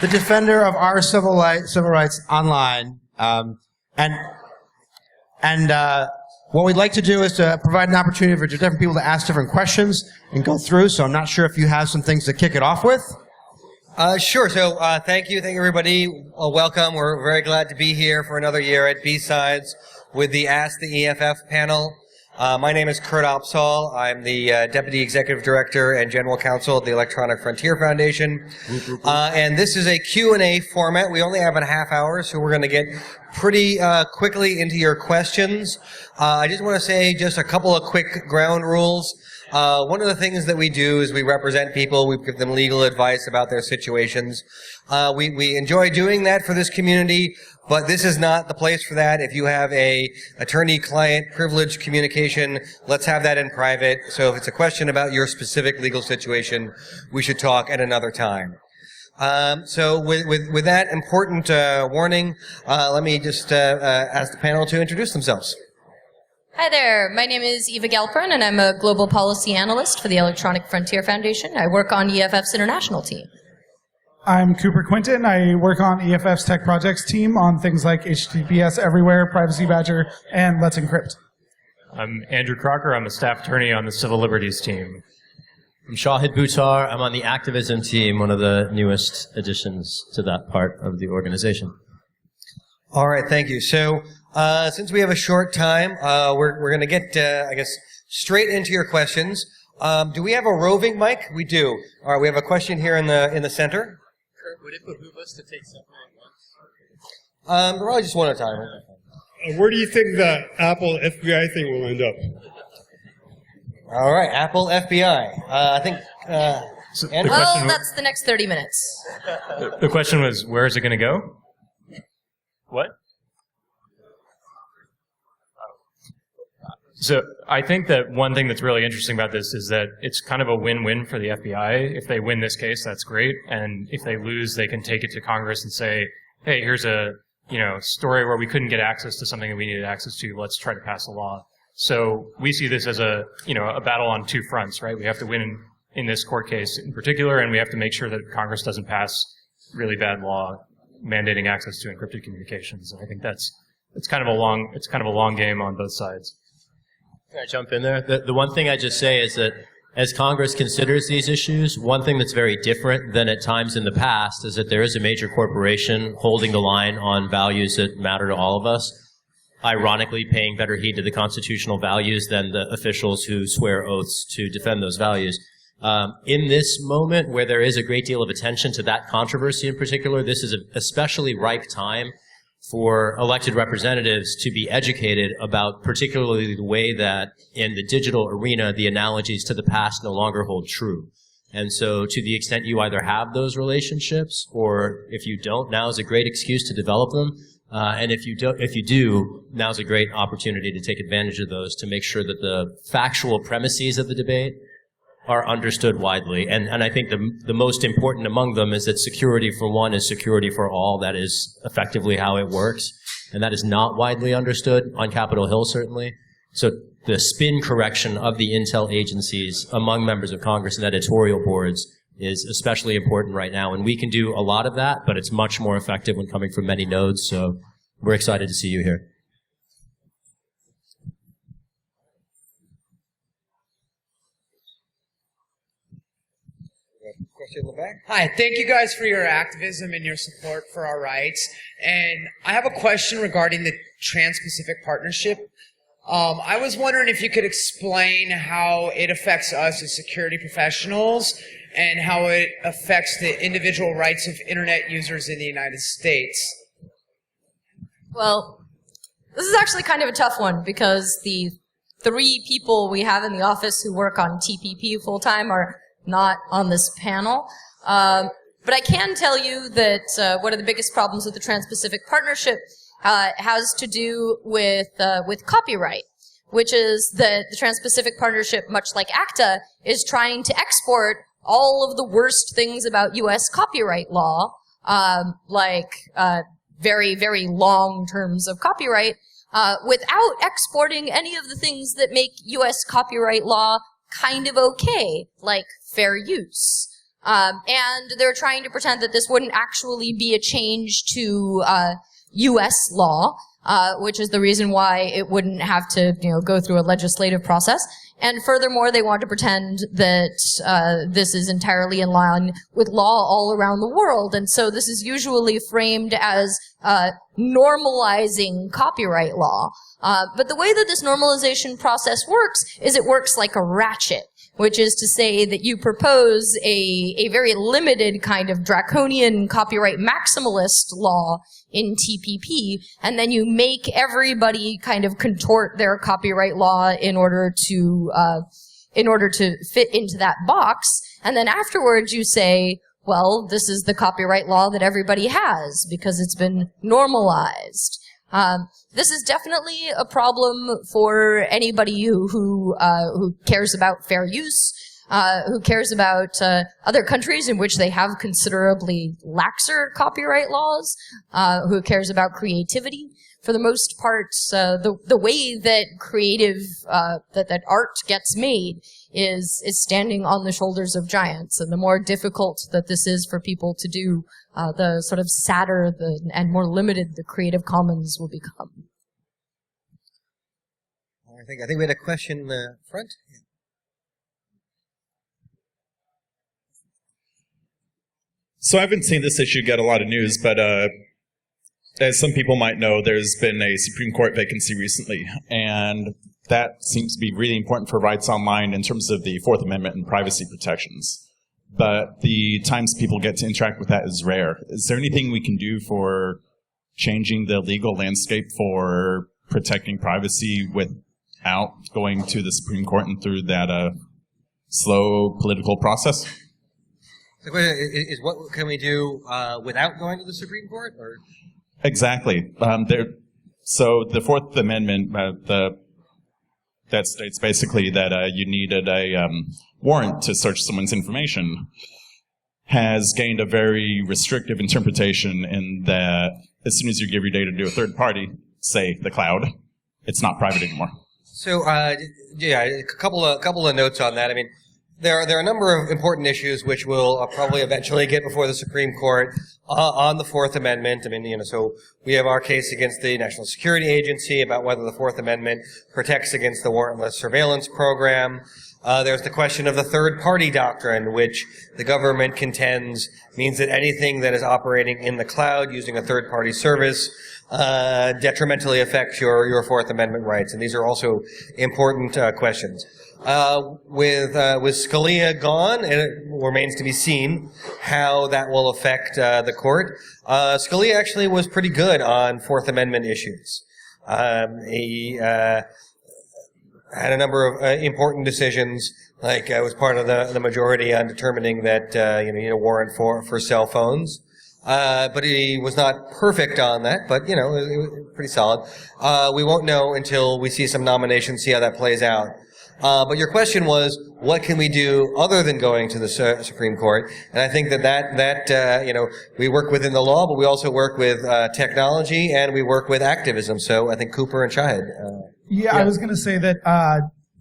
the defender of our civil rights online. What we'd like to do is to provide an opportunity for different people to ask different questions and go through. So I'm not sure if you have some things to kick it off with. Sure. So thank you everybody. Welcome. We're very glad to be here for another year at BSides with the Ask the EFF panel. My name is Kurt Opsahl. I'm the Deputy Executive Director and General Counsel of the Electronic Frontier Foundation. And this is a Q&A format. We only have a half hour, so we're going to get pretty quickly into your questions. I just want to say just a couple of quick ground rules. One of the things that we do is we represent people. We give them legal advice about their situations. We enjoy doing that for this community, but this is not the place for that. If you have a attorney-client privilege communication, let's have that in private. So if it's a question about your specific legal situation, we should talk at another time. So with that important warning, let me just ask the panel to introduce themselves. Hi there, my name is Eva Galperin, and I'm a global policy analyst for the Electronic Frontier Foundation. I work on EFF's international team. I'm Cooper Quintin. I work on EFF's tech projects team on things like HTTPS Everywhere, Privacy Badger, and Let's Encrypt. I'm Andrew Crocker. I'm a staff attorney on the Civil Liberties team. I'm Shahid, Buttar. I'm on the activism team, one of the newest additions to that part of the organization. All right, thank you. So, since we have a short time, we're going to get, I guess, straight into your questions. Do we have a roving mic? We do. All right, we have a question here in the center. Kurt, would it behoove us to take something at once? Probably just one at a time. Where do you think the Apple FBI thing will end up? All right, Apple FBI. I think. So Well, that's the next 30 minutes. the question was, where is it going to go? What? So I think that one thing that's really interesting about this is that it's kind of a win-win for the FBI. If they win this case, that's great. And if they lose, they can take it to Congress and say, hey, here's a story where we couldn't get access to something that we needed access to. Let's try to pass a law. So we see this as a battle on two fronts, right? We have to win in this court case in particular, and we have to make sure that Congress doesn't pass really bad law mandating access to encrypted communications. And I think it's kind of a long game on both sides. Can I jump in there? The one thing I just say is that as Congress considers these issues, one thing that's very different than at times in the past is that there is a major corporation holding the line on values that matter to all of us, ironically paying better heed to the constitutional values than the officials who swear oaths to defend those values. In this moment where there is a great deal of attention to that controversy in particular, this is an especially ripe time for elected representatives to be educated about particularly the way that in the digital arena the analogies to the past no longer hold true. And so to the extent you either have those relationships or if you don't, now is a great excuse to develop them. And if you do, now's a great opportunity to take advantage of those to make sure that the factual premises of the debate are understood widely. And I think the most important among them is that security for one is security for all. That is effectively how it works. And that is not widely understood on Capitol Hill, certainly. So the spin correction of the intel agencies among members of Congress and editorial boards is especially important right now. And we can do a lot of that, but it's much more effective when coming from many nodes. So we're excited to see you here. Question in the back. Hi, thank you guys for your activism and your support for our rights. And I have a question regarding the Trans-Pacific Partnership. I was wondering if you could explain how it affects us as security professionals and how it affects the individual rights of internet users in the United States. Well, this is actually kind of a tough one because the 3 people we have in the office who work on TPP full-time are not on this panel. But I can tell you that one of the biggest problems with the Trans-Pacific Partnership has to do with copyright, which is that the Trans-Pacific Partnership, much like ACTA, is trying to export all of the worst things about U.S. copyright law, like very, very long terms of copyright, without exporting any of the things that make U.S. copyright law kind of okay, like fair use. And they're trying to pretend that this wouldn't actually be a change to U.S. law, which is the reason why it wouldn't have to, go through a legislative process. And furthermore, they want to pretend that this is entirely in line with law all around the world. And so this is usually framed as normalizing copyright law. But the way that this normalization process works is it works like a ratchet, which is to say that you propose a very limited kind of draconian copyright maximalist law in TPP, and then you make everybody kind of contort their copyright law in order to fit into that box. And then afterwards you say, well, this is the copyright law that everybody has because it's been normalized. This is definitely a problem for anybody who cares about fair use, who cares about other countries in which they have considerably laxer copyright laws, who cares about creativity. For the most part, the way that that art gets made is standing on the shoulders of giants, and the more difficult that this is for people to do, the sort of sadder and more limited the Creative Commons will become. I think we had a question in the front. Yeah. So I haven't seen this issue get a lot of news, but as some people might know, there's been a Supreme Court vacancy recently, and that seems to be really important for rights online in terms of the Fourth Amendment and privacy protections. But the times people get to interact with that is rare. Is there anything we can do for changing the legal landscape for protecting privacy without going to the Supreme Court and through that slow political process? The question is what can we do without going to the Supreme Court? Or? Exactly. So the Fourth Amendment, that states basically that you needed a warrant to search someone's information, has gained a very restrictive interpretation in that as soon as you give your data to a third party, say the cloud, it's not private anymore. So, yeah, a couple of notes on that. I mean, there are a number of important issues which will probably eventually get before the Supreme Court on the Fourth Amendment. I mean, so we have our case against the National Security Agency about whether the Fourth Amendment protects against the warrantless surveillance program. There's the question of the third-party doctrine, which the government contends means that anything that is operating in the cloud using a third-party service detrimentally affects your Fourth Amendment rights. And these are also important questions. With Scalia gone, and it remains to be seen how that will affect the court. Scalia actually was pretty good on Fourth Amendment issues. He had a number of important decisions, like was part of the majority on determining that you need a warrant for cell phones. But he was not perfect on that, but it was pretty solid. We won't know until we see some nominations, see how that plays out. But your question was, what can we do other than going to the Supreme Court? And I think that we work within the law, but we also work with technology and we work with activism. So I think Cooper and Shahid. Yeah, I was going to say that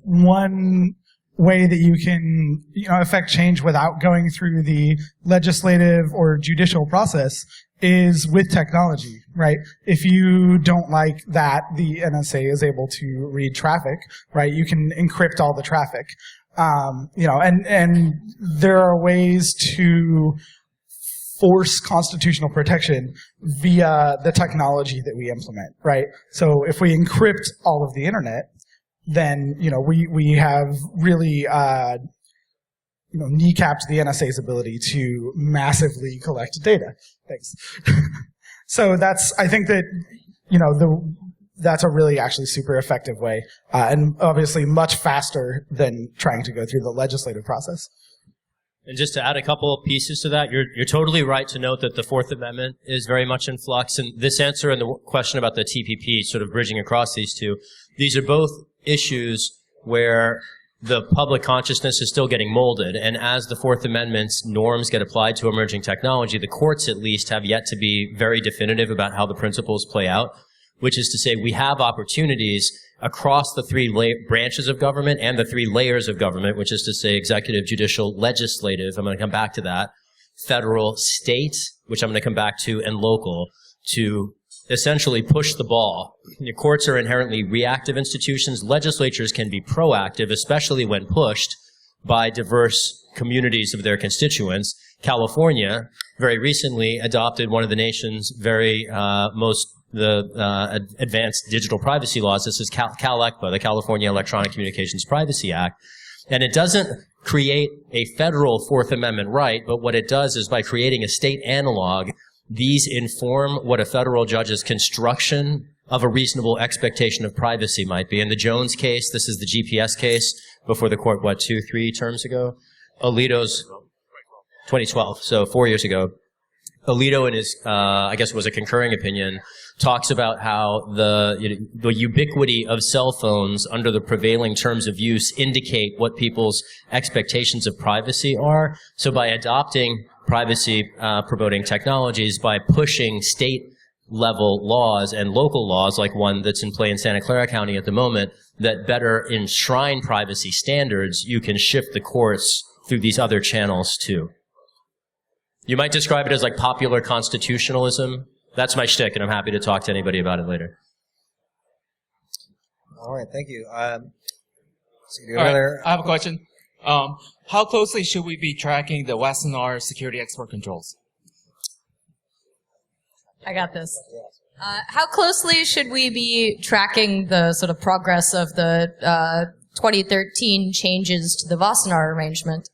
one way that you can affect change without going through the legislative or judicial process is with technology, right? If you don't like that the NSA is able to read traffic, right, you can encrypt all the traffic. And there are ways to force constitutional protection via the technology that we implement, right? So if we encrypt all of the internet, then we have really kneecapped the NSA's ability to massively collect data. Thanks. So I think that that's a really actually super effective way, and obviously much faster than trying to go through the legislative process. And just to add a couple of pieces to that, you're totally right to note that the Fourth Amendment is very much in flux. And this answer and the question about the TPP, sort of bridging across these two, these are both issues where the public consciousness is still getting molded. And as the Fourth Amendment's norms get applied to emerging technology, the courts at least have yet to be very definitive about how the principles play out, which is to say we have opportunities across the three branches of government and the three layers of government, which is to say executive, judicial, legislative. I'm going to come back to that. Federal, state, which I'm going to come back to, and local, to essentially push the ball. The courts are inherently reactive institutions. Legislatures can be proactive, especially when pushed by diverse communities of their constituents. California very recently adopted one of the nation's very advanced digital privacy laws. This is CalECPA, the California Electronic Communications Privacy Act. And it doesn't create a federal Fourth Amendment right, but what it does is by creating a state analog, these inform what a federal judge's construction of a reasonable expectation of privacy might be. In the Jones case, this is the GPS case before the court, 2-3 terms ago? Alito's 2012, so 4 years ago. Alito, in his, I guess it was a concurring opinion, talks about how the ubiquity of cell phones under the prevailing terms of use indicate what people's expectations of privacy are. So by adopting privacy promoting technologies, by pushing state level laws and local laws, like one that's in play in Santa Clara County at the moment, that better enshrine privacy standards, you can shift the courts through these other channels too. You might describe it as like popular constitutionalism. That's my shtick, and I'm happy to talk to anybody about it later. All right, thank you. All right, I have a question. How closely should we be tracking the Wassenaar security export controls? I got this. How closely should we be tracking the sort of progress of the 2013 changes to the Wassenaar arrangement?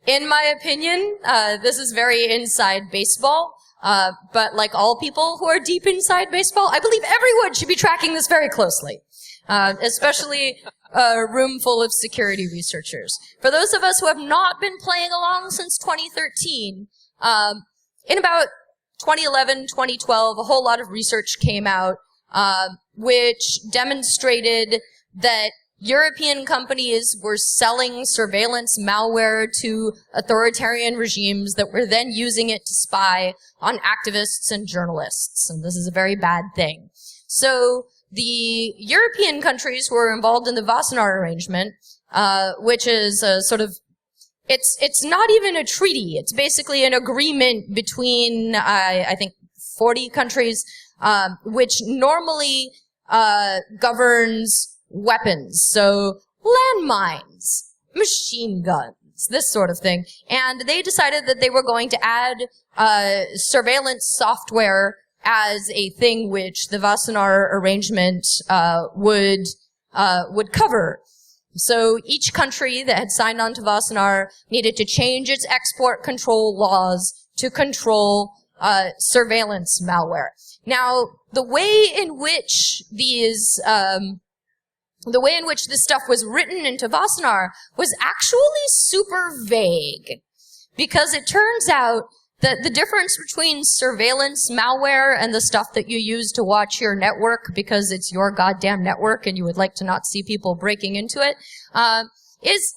In my opinion, this is very inside baseball, but like all people who are deep inside baseball, I believe everyone should be tracking this very closely, especially a room full of security researchers. For those of us who have not been playing along since 2013, in about 2011, 2012, a whole lot of research came out, which demonstrated that European companies were selling surveillance malware to authoritarian regimes that were then using it to spy on activists and journalists. And this is a very bad thing. So the European countries who were involved in the Wassenaar arrangement, which is a sort of, it's not even a treaty. It's basically an agreement between, I think, 40 countries, which normally governs weapons, so landmines, machine guns, this sort of thing. And they decided that they were going to add surveillance software as a thing which the Wassenaar arrangement would cover. So each country that had signed on to Wassenaar needed to change its export control laws to control surveillance malware. Now, the way in which this stuff was written into Wassenaar was actually super vague, because it turns out that the difference between surveillance malware and the stuff that you use to watch your network because it's your goddamn network and you would like to not see people breaking into it, is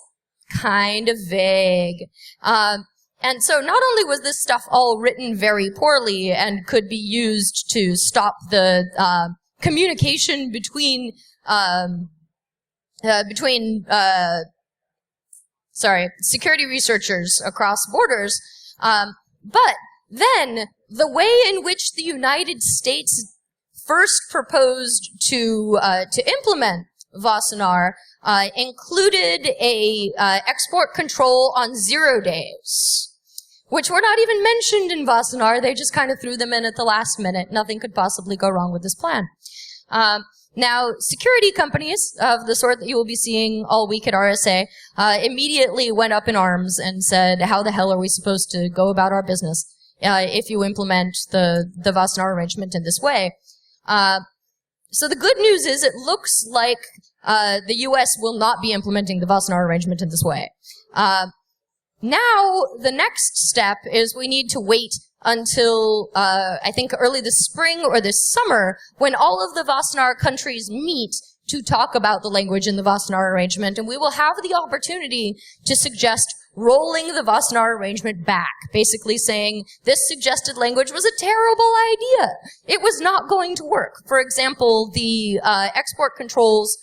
kind of vague. And so not only was this stuff all written very poorly and could be used to stop the communication between security researchers across borders, but then the way in which the United States first proposed to implement Wassenaar included a export control on 0 days, which were not even mentioned in Wassenaar. They just kind of threw them in at the last minute. Nothing could possibly go wrong with this plan. Now, security companies of the sort that you will be seeing all week at RSA immediately went up in arms and said, how the hell are we supposed to go about our business if you implement the Wassenaar arrangement in this way? So the good news is it looks like the U.S. will not be implementing the Wassenaar arrangement in this way. Now, the next step is we need to wait until, I think, early this spring or this summer, when all of the Wassenaar countries meet to talk about the language in the Wassenaar arrangement, and we will have the opportunity to suggest rolling the Wassenaar arrangement back, basically saying this suggested language was a terrible idea. It was not going to work. For example, the export controls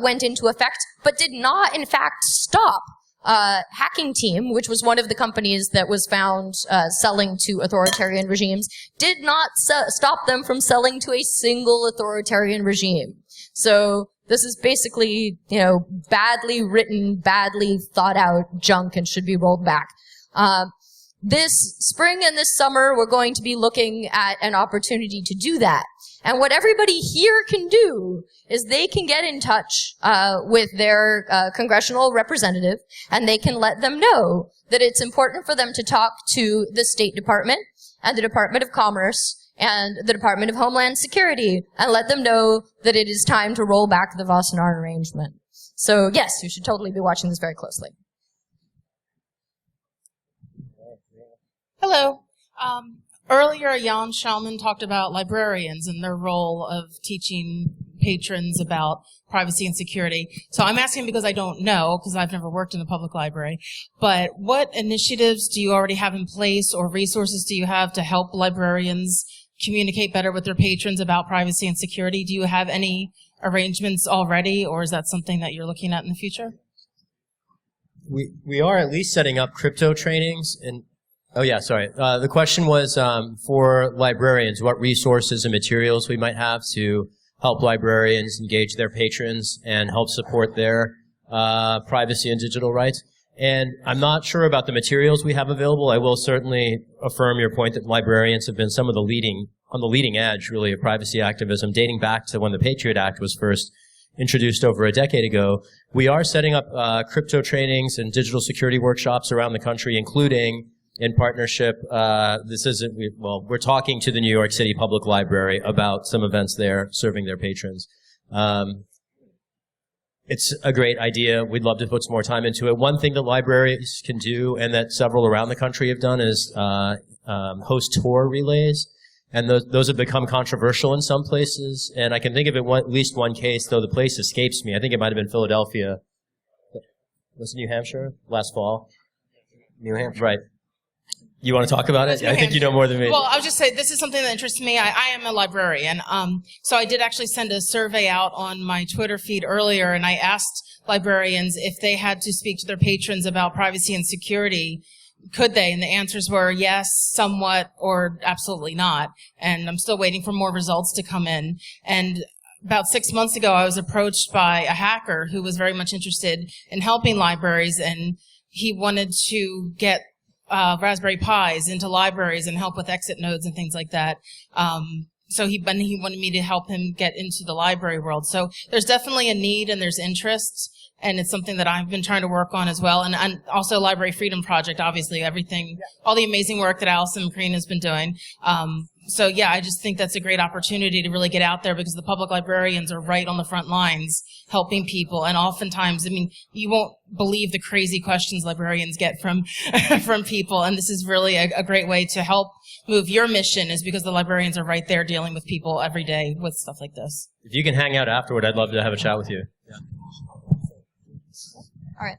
went into effect, but did not, in fact, stop Hacking Team, which was one of the companies that was found selling to authoritarian regimes, did not stop them from selling to a single authoritarian regime. So this is basically, badly written, badly thought out junk and should be rolled back. This spring and this summer, we're going to be looking at an opportunity to do that. And what everybody here can do is they can get in touch with their congressional representative, and they can let them know that it's important for them to talk to the State Department and the Department of Commerce and the Department of Homeland Security, and let them know that it is time to roll back the Wassenaar arrangement. So yes, you should totally be watching this very closely. Hello. Earlier, Jan Schauman talked about librarians and their role of teaching patrons about privacy and security. So I'm asking because I don't know, because I've never worked in a public library, but what initiatives do you already have in place or resources do you have to help librarians communicate better with their patrons about privacy and security? Do you have any arrangements already, or is that something that you're looking at in the future? We are at least setting up crypto trainings and the question was for librarians, what resources and materials we might have to help librarians engage their patrons and help support their privacy and digital rights. And I'm not sure about the materials we have available. I will certainly affirm your point that librarians have been some of the on the leading edge, really, of privacy activism, dating back to when the Patriot Act was first introduced over a decade ago. We are setting up crypto trainings and digital security workshops around the country, including in partnership, we're talking to the New York City Public Library about some events there serving their patrons. It's a great idea. We'd love to put some more time into it. One thing that libraries can do, and that several around the country have done, is host tour relays. And those have become controversial in some places. And I can think of at least one case, though the place escapes me. I think it might have been Philadelphia. Was it New Hampshire? Last fall? New Hampshire. Right. You want to talk about it? I think you know more than me. Well, I'll just say this is something that interests me. I am a librarian. So I did actually send a survey out on my Twitter feed earlier, and I asked librarians if they had to speak to their patrons about privacy and security, could they? And the answers were yes, somewhat, or absolutely not. And I'm still waiting for more results to come in. And about 6 months ago, I was approached by a hacker who was very much interested in helping libraries, and he wanted to get Raspberry Pis into libraries and help with exit nodes and things like that. So he wanted me to help him get into the library world. So there's definitely a need and there's interest, and it's something that I've been trying to work on as well. And also Library Freedom Project, obviously, all the amazing work that Allison McCreen has been doing. So yeah, I just think that's a great opportunity to really get out there, because the public librarians are right on the front lines helping people. And oftentimes, you won't believe the crazy questions librarians get from from people. And this is really a great way to help move your mission, is because the librarians are right there dealing with people every day with stuff like this. If you can hang out afterward, I'd love to have a chat with you. Yeah. All right.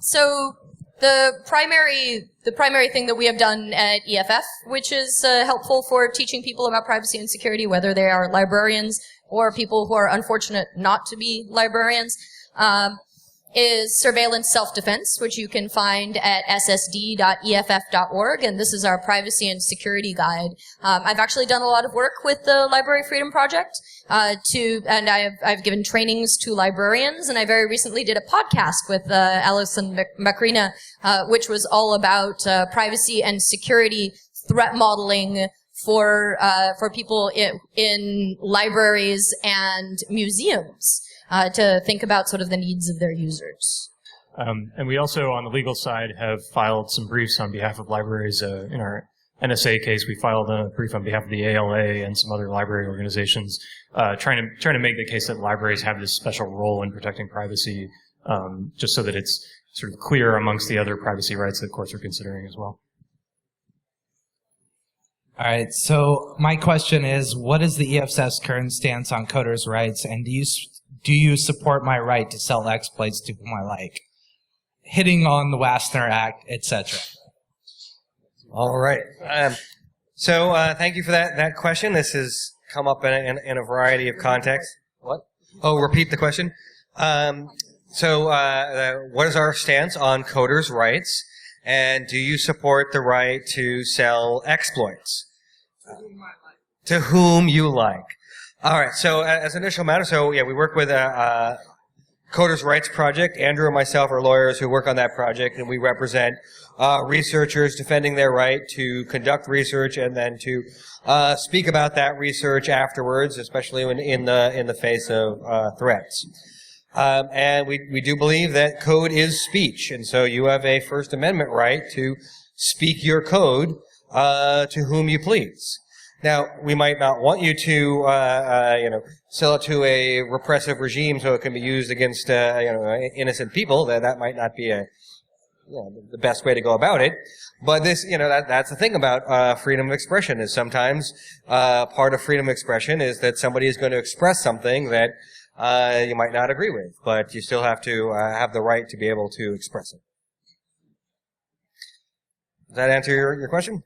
So the primary thing that we have done at EFF, which is helpful for teaching people about privacy and security, whether they are librarians or people who are unfortunate not to be librarians, is surveillance self-defense, which you can find at ssd.eff.org, and this is our privacy and security guide. I've actually done a lot of work with the Library Freedom Project, and I've given trainings to librarians, and I very recently did a podcast with Allison Macrina, which was all about privacy and security threat modeling for people in libraries and museums. To think about sort of the needs of their users. And we also, on the legal side, have filed some briefs on behalf of libraries. In our NSA case, we filed a brief on behalf of the ALA and some other library organizations, trying to make the case that libraries have this special role in protecting privacy, just so that it's sort of clear amongst the other privacy rights that courts are considering as well. All right, so my question is, what is the EFF's current stance on coders' rights, and do you support my right to sell exploits to whom I like? hitting on the Wassenaar Act, etc.? All right. So thank you for that question. This has come up in a variety of contexts. What? Oh, repeat the question. So what is our stance on coders' rights, and do you support the right to sell exploits? To whom you like. All right. So as an initial matter, so yeah, we work with Coders' Rights Project. Andrew and myself are lawyers who work on that project, and we represent researchers defending their right to conduct research and then to speak about that research afterwards, especially when in the face of threats. And we do believe that code is speech, and so you have a First Amendment right to speak your code to whom you please. Now, we might not want you to, sell it to a repressive regime so it can be used against, innocent people. That might not be the best way to go about it. But this, that's the thing about freedom of expression is sometimes part of freedom of expression is that somebody is going to express something that you might not agree with, but you still have to have the right to be able to express it. Does that answer your question?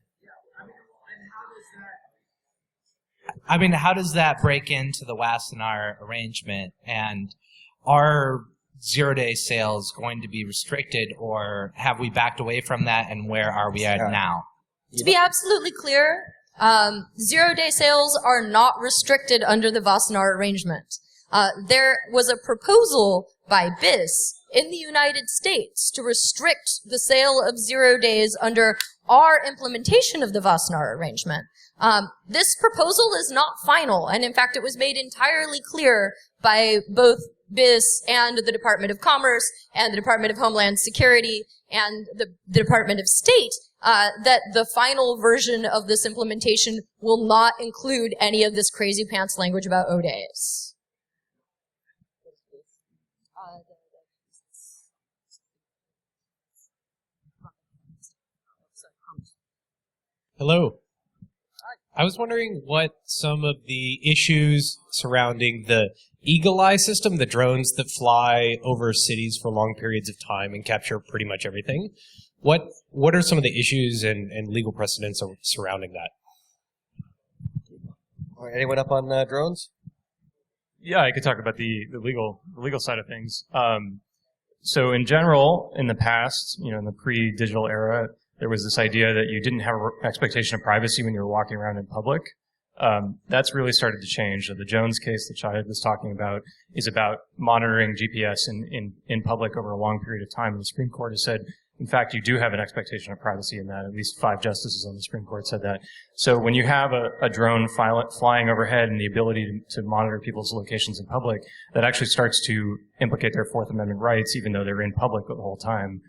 I mean, how does that break into the Wassenaar arrangement? And are zero-day sales going to be restricted, or have we backed away from that, and where are we at now? To be absolutely clear, zero-day sales are not restricted under the Wassenaar arrangement. There was a proposal by BIS in the United States to restrict the sale of 0 days under our implementation of the Wassenaar arrangement. This proposal is not final, and in fact it was made entirely clear by both BIS and the Department of Commerce and the Department of Homeland Security and the Department of State that the final version of this implementation will not include any of this crazy pants language about O days. Hello. I was wondering what some of the issues surrounding the Eagle Eye system, the drones that fly over cities for long periods of time and capture pretty much everything. What are some of the issues and legal precedents surrounding that? Anyone up on drones? Yeah, I could talk about the legal side of things. So in general, in the past, in the pre-digital era, there was this idea that you didn't have an expectation of privacy when you were walking around in public. That's really started to change. The Jones case that Shahid was talking about is about monitoring GPS in public over a long period of time. And the Supreme Court has said, in fact, you do have an expectation of privacy in that. At least 5 justices on the Supreme Court said that. So when you have a drone flying overhead and the ability to monitor people's locations in public, that actually starts to implicate their Fourth Amendment rights, even though they're in public the whole time.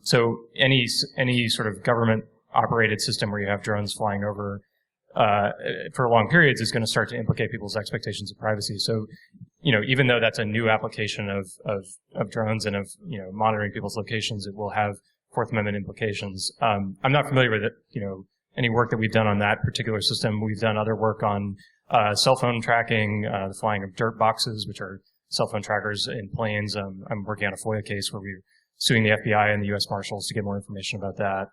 So any sort of government-operated system where you have drones flying over for long periods is going to start to implicate people's expectations of privacy. So, even though that's a new application of drones and of monitoring people's locations, it will have Fourth Amendment implications. I'm not familiar with any work that we've done on that particular system. We've done other work on cell phone tracking, the flying of dirt boxes, which are cell phone trackers in planes. I'm working on a FOIA case where we're suing the FBI and the U.S. Marshals to get more information about that.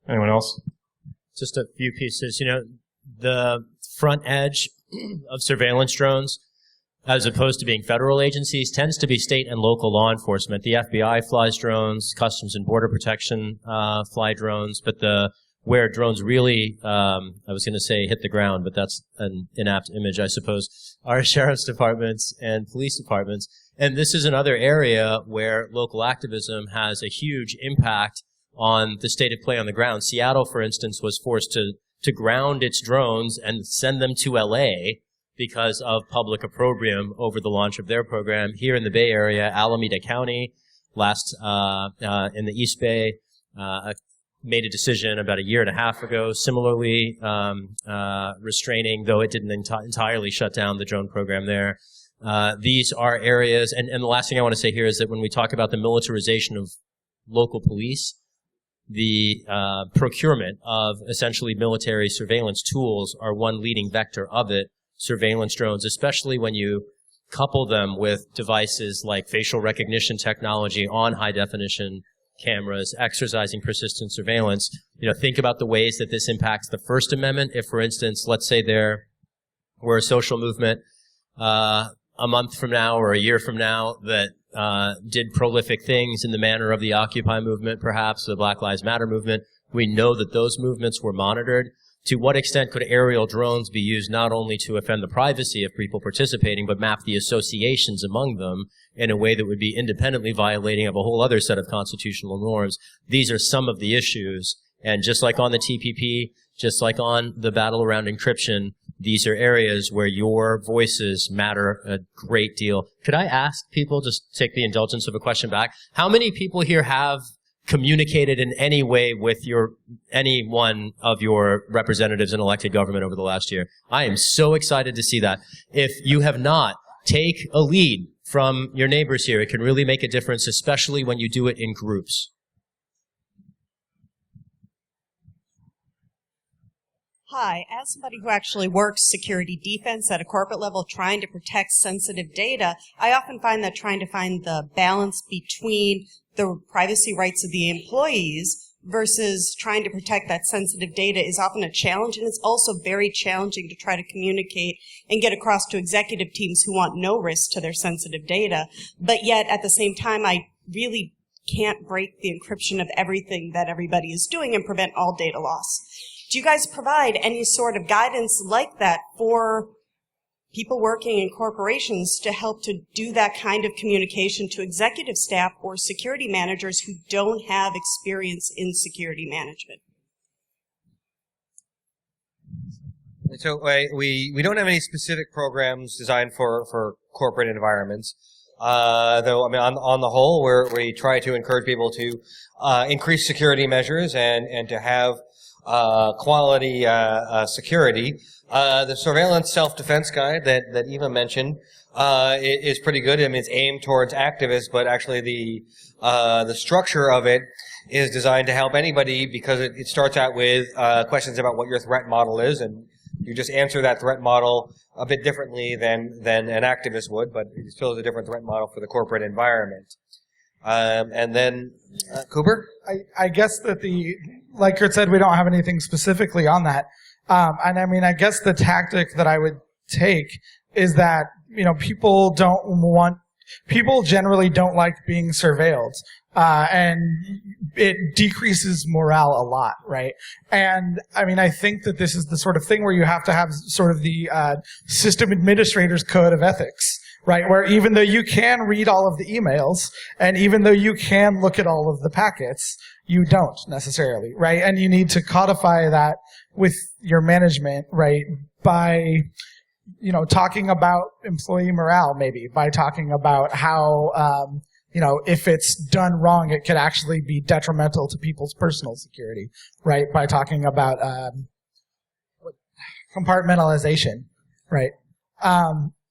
Anyone else? Just a few pieces. The front edge of surveillance drones, as opposed to being federal agencies, tends to be state and local law enforcement. The FBI flies drones, Customs and Border Protection fly drones, but where drones really, I was going to say hit the ground, but that's an inapt image, I suppose, are sheriff's departments and police departments. And this is another area where local activism has a huge impact on the state of play on the ground. Seattle, for instance, was forced to ground its drones and send them to LA because of public opprobrium over the launch of their program. Here in the Bay Area, Alameda County, in the East Bay, made a decision about a year and a half ago, similarly restraining, though it didn't entirely shut down the drone program there. These are areas, and the last thing I want to say here is that when we talk about the militarization of local police, the procurement of essentially military surveillance tools are one leading vector of it. Surveillance drones, especially when you couple them with devices like facial recognition technology on high-definition cameras, exercising persistent surveillance, think about the ways that this impacts the First Amendment. If, for instance, let's say there were a social movement a month from now or a year from now that did prolific things in the manner of the Occupy movement, perhaps the Black Lives Matter movement, we know that those movements were monitored. To what extent could aerial drones be used not only to offend the privacy of people participating, but map the associations among them in a way that would be independently violating of a whole other set of constitutional norms? These are some of the issues. And just like on the TPP, just like on the battle around encryption, these are areas where your voices matter a great deal. Could I ask people, just take the indulgence of a question back, how many people here have communicated in any way with any one of your representatives in elected government over the last year? I am so excited to see that. If you have not, take a lead from your neighbors here. It can really make a difference, especially when you do it in groups. Hi, as somebody who actually works security defense at a corporate level trying to protect sensitive data, I often find that trying to find the balance between the privacy rights of the employees versus trying to protect that sensitive data is often a challenge, and it's also very challenging to try to communicate and get across to executive teams who want no risk to their sensitive data. But yet, at the same time, I really can't break the encryption of everything that everybody is doing and prevent all data loss. Do you guys provide any sort of guidance like that for people working in corporations to help to do that kind of communication to executive staff or security managers who don't have experience in security management? So we don't have any specific programs designed for corporate environments. Though, I mean, on the whole, we try to encourage people to increase security measures and to have quality security. The surveillance self-defense guide that Eva mentioned is pretty good. I mean, it's aimed towards activists, but actually the structure of it is designed to help anybody because it starts out with questions about what your threat model is, and you just answer that threat model a bit differently than an activist would, but it still is a different threat model for the corporate environment. And then, Cooper? I guess that like Kurt said, we don't have anything specifically on that. And I mean, I guess the tactic that I would take is that, people generally don't like being surveilled. And it decreases morale a lot, right? And I mean, I think that this is the sort of thing where you have to have sort of the system administrator's code of ethics, right? Where even though you can read all of the emails, and even though you can look at all of the packets, you don't necessarily, right? And you need to codify that with your management, right? By, talking about employee morale, maybe, by talking about how, if it's done wrong, it could actually be detrimental to people's personal security, right? By talking about compartmentalization, right?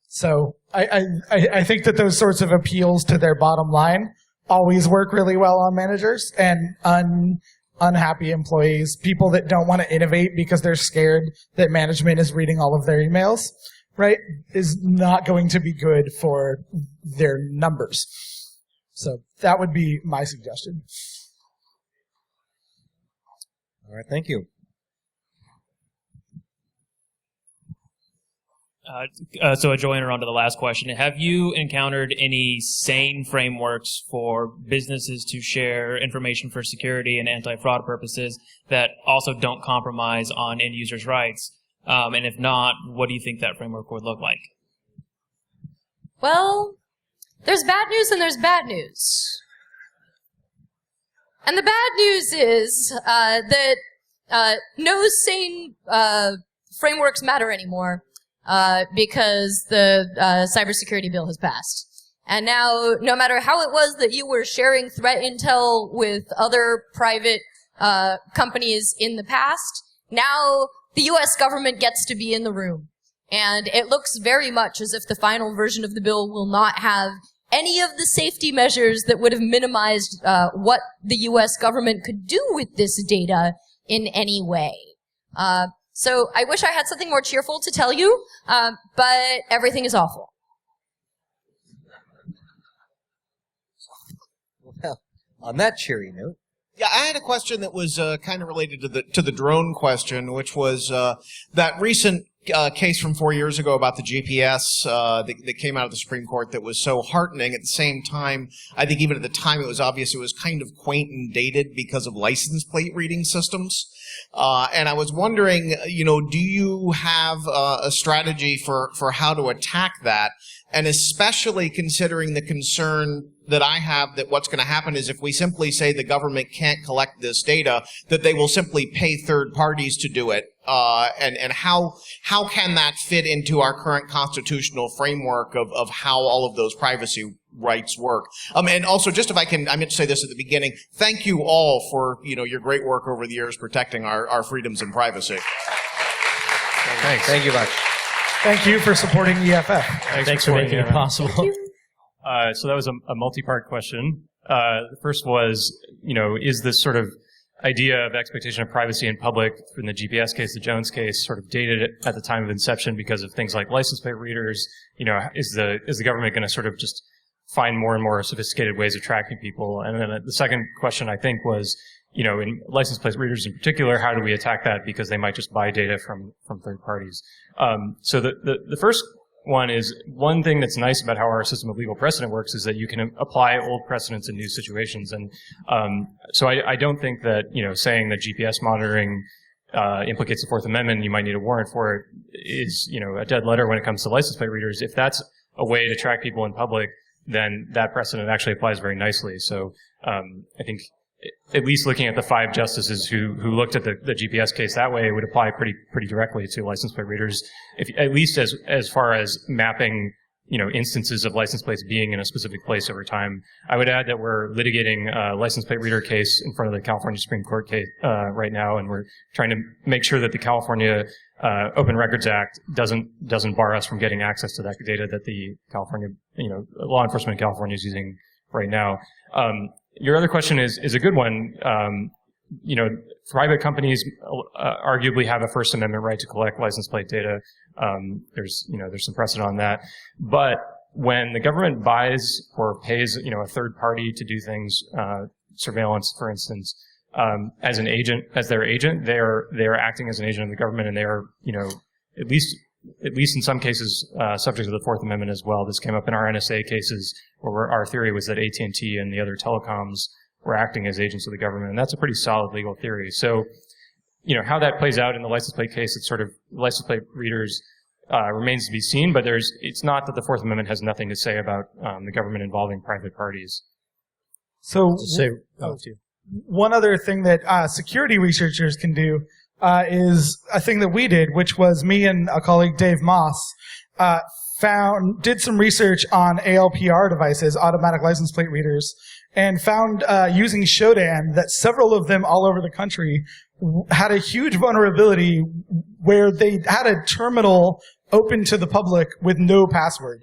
So I think that those sorts of appeals to their bottom line always work really well on managers and unhappy employees, people that don't want to innovate because they're scared that management is reading all of their emails, right, is not going to be good for their numbers. So that would be my suggestion. All right, thank you. So a joiner onto the last question. Have you encountered any sane frameworks for businesses to share information for security and anti-fraud purposes that also don't compromise on end users' rights? And if not, what do you think that framework would look like? Well, there's bad news and there's bad news. And the bad news is that no sane frameworks matter anymore. Because the cybersecurity bill has passed. And now, no matter how it was that you were sharing threat intel with other private companies in the past, now the U.S. government gets to be in the room. And it looks very much as if the final version of the bill will not have any of the safety measures that would have minimized what the U.S. government could do with this data in any way. So I wish I had something more cheerful to tell you, but everything is awful. on that cheery note. Yeah, I had a question that was kind of related to the drone question, which was that recent case from 4 years ago about the GPS that came out of the Supreme Court that was so heartening. At the same time, I think even at the time it was obvious it was kind of quaint and dated because of license plate reading systems. And I was wondering, do you have a strategy for how to attack that? And especially considering the concern that I have that what's going to happen is if we simply say the government can't collect this data, that they will simply pay third parties to do it. And how can that fit into our current constitutional framework of how all of those privacy rights work? And also, just if I can, I meant to say this at the beginning, thank you all for, your great work over the years protecting our freedoms and privacy. Thanks. Thank you much. Thank you for supporting EFF. Thanks for making it possible. So that was a multi-part question. The first was, is this sort of idea of expectation of privacy in public in the GPS case, the Jones case, sort of dated at the time of inception because of things like license plate readers? Is the government going to sort of just find more and more sophisticated ways of tracking people? And then the second question, I think, was, in license plate readers in particular, how do we attack that because they might just buy data from third parties? So the first one is, one thing that's nice about how our system of legal precedent works is that you can apply old precedents in new situations. And so I don't think that, saying that GPS monitoring implicates the Fourth Amendment, you might need a warrant for it, is, a dead letter when it comes to license plate readers. If that's a way to track people in public, then that precedent actually applies very nicely. So I think at least looking at the 5 justices who looked at the GPS case that way, it would apply pretty directly to license plate readers, at least as far as mapping, instances of license plates being in a specific place over time. I would add that we're litigating a license plate reader case in front of the California Supreme Court case right now, and we're trying to make sure that the California Open Records Act doesn't bar us from getting access to that data that the California, law enforcement in California is using right now. Your other question is a good one. Private companies arguably have a First Amendment right to collect license plate data. There's some precedent on that. But when the government buys or pays, a third party to do things, surveillance, for instance, as their agent, they're acting as an agent of the government, and they are, at least in some cases, subject to the Fourth Amendment as well. This came up in our NSA cases, where our theory was that AT&T and the other telecoms were acting as agents of the government, and that's a pretty solid legal theory. So, how that plays out in the license plate case, it's sort of license plate readers remains to be seen, but it's not that the Fourth Amendment has nothing to say about the government involving private parties. So, one other thing that security researchers can do is a thing that we did, which was me and a colleague, Dave Moss, did some research on ALPR devices, automatic license plate readers, and found using Shodan that several of them all over the country had a huge vulnerability where they had a terminal open to the public with no password.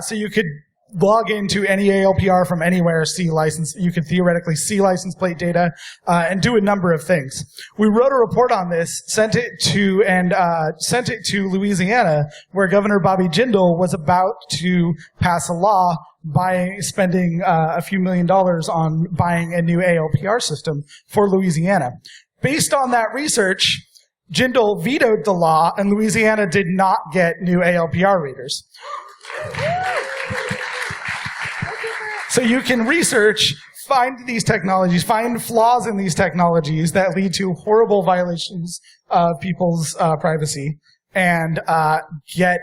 So you could log into any ALPR from anywhere, you could theoretically see license plate data, and do a number of things. We wrote a report on this, sent it to Louisiana, where Governor Bobby Jindal was about to pass a law spending a few $1 million on buying a new ALPR system for Louisiana. Based on that research, Jindal vetoed the law, and Louisiana did not get new ALPR readers. So you can research, find these technologies, find flaws in these technologies that lead to horrible violations of people's privacy, and get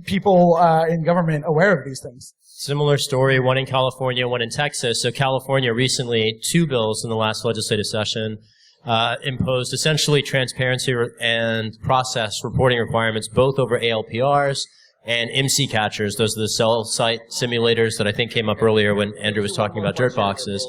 people in government aware of these things. Similar story, one in California, one in Texas. So California recently, 2 bills in the last legislative session imposed essentially transparency and process reporting requirements both over ALPRs and MC catchers. Those are the cell site simulators that I think came up earlier when Andrew was talking about dirt boxes.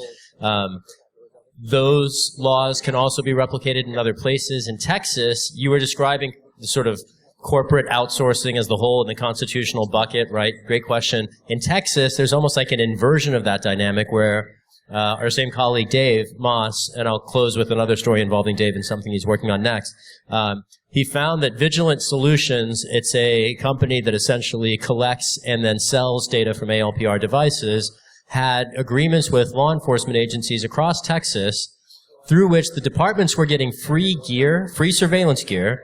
Those laws can also be replicated in other places. In Texas, you were describing the sort of corporate outsourcing as the whole in the constitutional bucket, right? Great question. In Texas, there's almost like an inversion of that dynamic where our same colleague, Dave Moss, and I'll close with another story involving Dave and something he's working on next. He found that Vigilant Solutions, it's a company that essentially collects and then sells data from ALPR devices, had agreements with law enforcement agencies across Texas through which the departments were getting free gear, free surveillance gear,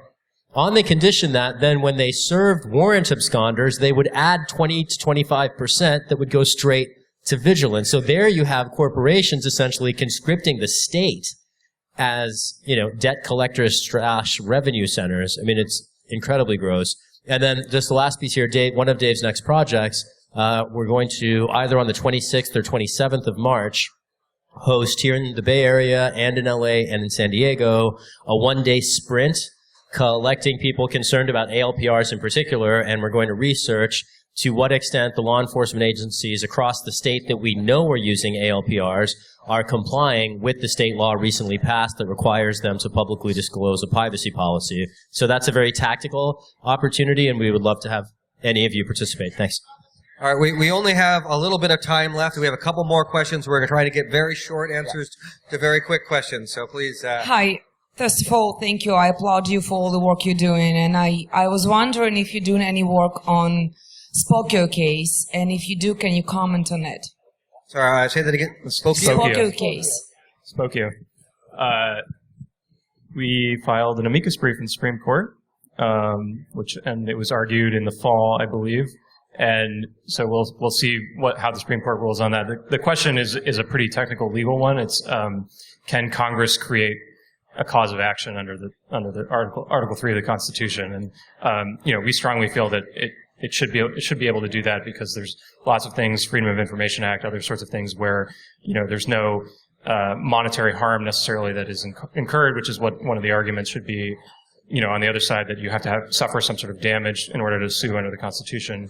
on the condition that then when they served warrant absconders, they would add 20 to 25% that would go straight to vigilance. So there you have corporations essentially conscripting the state as, debt collectors / revenue centers. I mean, it's incredibly gross. And then just the last piece here, Dave, one of Dave's next projects, we're going to either on the 26th or 27th of March host here in the Bay Area and in LA and in San Diego a one-day sprint collecting people concerned about ALPRs in particular, and we're going to research to what extent the law enforcement agencies across the state that we know are using ALPRs are complying with the state law recently passed that requires them to publicly disclose a privacy policy. So that's a very tactical opportunity, and we would love to have any of you participate. Thanks. All right, we only have a little bit of time left. We have a couple more questions. We're going to try to get very short answers to very quick questions. So please. Hi. First of all, thank you. I applaud you for all the work you're doing. And I was wondering if you're doing any work on Spokio case. And if you do, can you comment on it? Sorry, say that again. Spokio case. Spokio. We filed an amicus brief in the Supreme Court, and it was argued in the fall, I believe. And so we'll see how the Supreme Court rules on that. The question is a pretty technical legal one. It's can Congress create a cause of action under the Article 3 of the Constitution? And we strongly feel that it should be able to do that because there's lots of things, Freedom of Information Act, other sorts of things where there's no monetary harm necessarily that is incurred, which is what one of the arguments should be. On the other side, that you have to suffer some sort of damage in order to sue under the Constitution.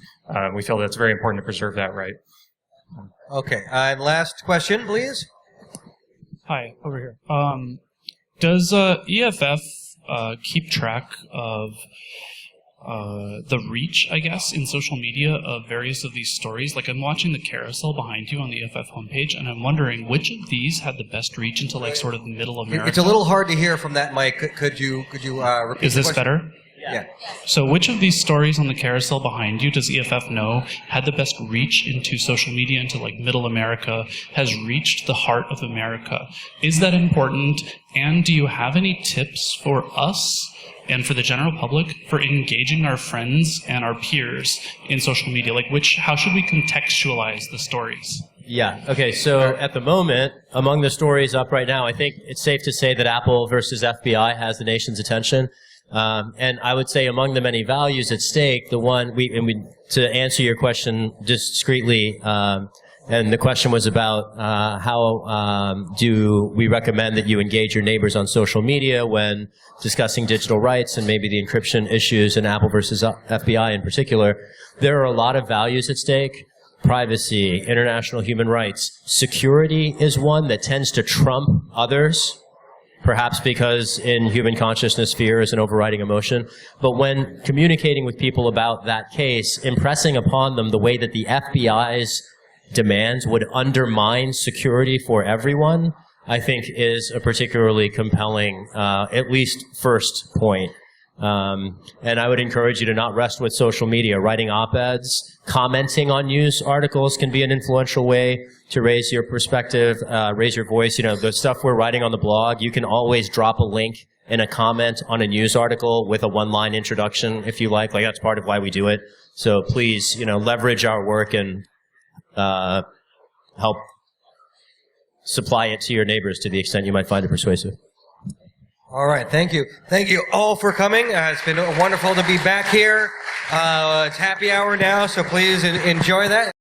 We feel that it's very important to preserve that right. Okay. And last question, please. Hi, over here. Does EFF keep track of the reach, I guess, in social media of various of these stories? Like, I'm watching the carousel behind you on the EFF homepage, and I'm wondering which of these had the best reach into, like, sort of middle America? It's a little hard to hear from that mic. Could you repeat Is this the question? better? Yeah. So which of these stories on the carousel behind you does EFF know had the best reach into social media, into like middle America, has reached the heart of America? Is that important? And do you have any tips for us and for the general public for engaging our friends and our peers in social media? Like how should we contextualize the stories? Yeah. Okay. So at the moment, among the stories up right now, I think it's safe to say that Apple versus FBI has the nation's attention. And I would say among the many values at stake, the one to answer your question discreetly, and the question was about how do we recommend that you engage your neighbors on social media when discussing digital rights and maybe the encryption issues in Apple versus FBI in particular. There are a lot of values at stake. Privacy, international human rights, security is one that tends to trump others. Perhaps because in human consciousness, fear is an overriding emotion. But when communicating with people about that case, impressing upon them the way that the FBI's demands would undermine security for everyone, I think is a particularly compelling, at least first point. And I would encourage you to not rest with social media. Writing op-eds, commenting on news articles can be an influential way to raise your perspective, raise your voice. The stuff we're writing on the blog, you can always drop a link in a comment on a news article with a one-line introduction if you like. Like, that's part of why we do it. So please, leverage our work and help supply it to your neighbors to the extent you might find it persuasive. All right, thank you. Thank you all for coming. It's been wonderful to be back here. It's happy hour now, so please enjoy that.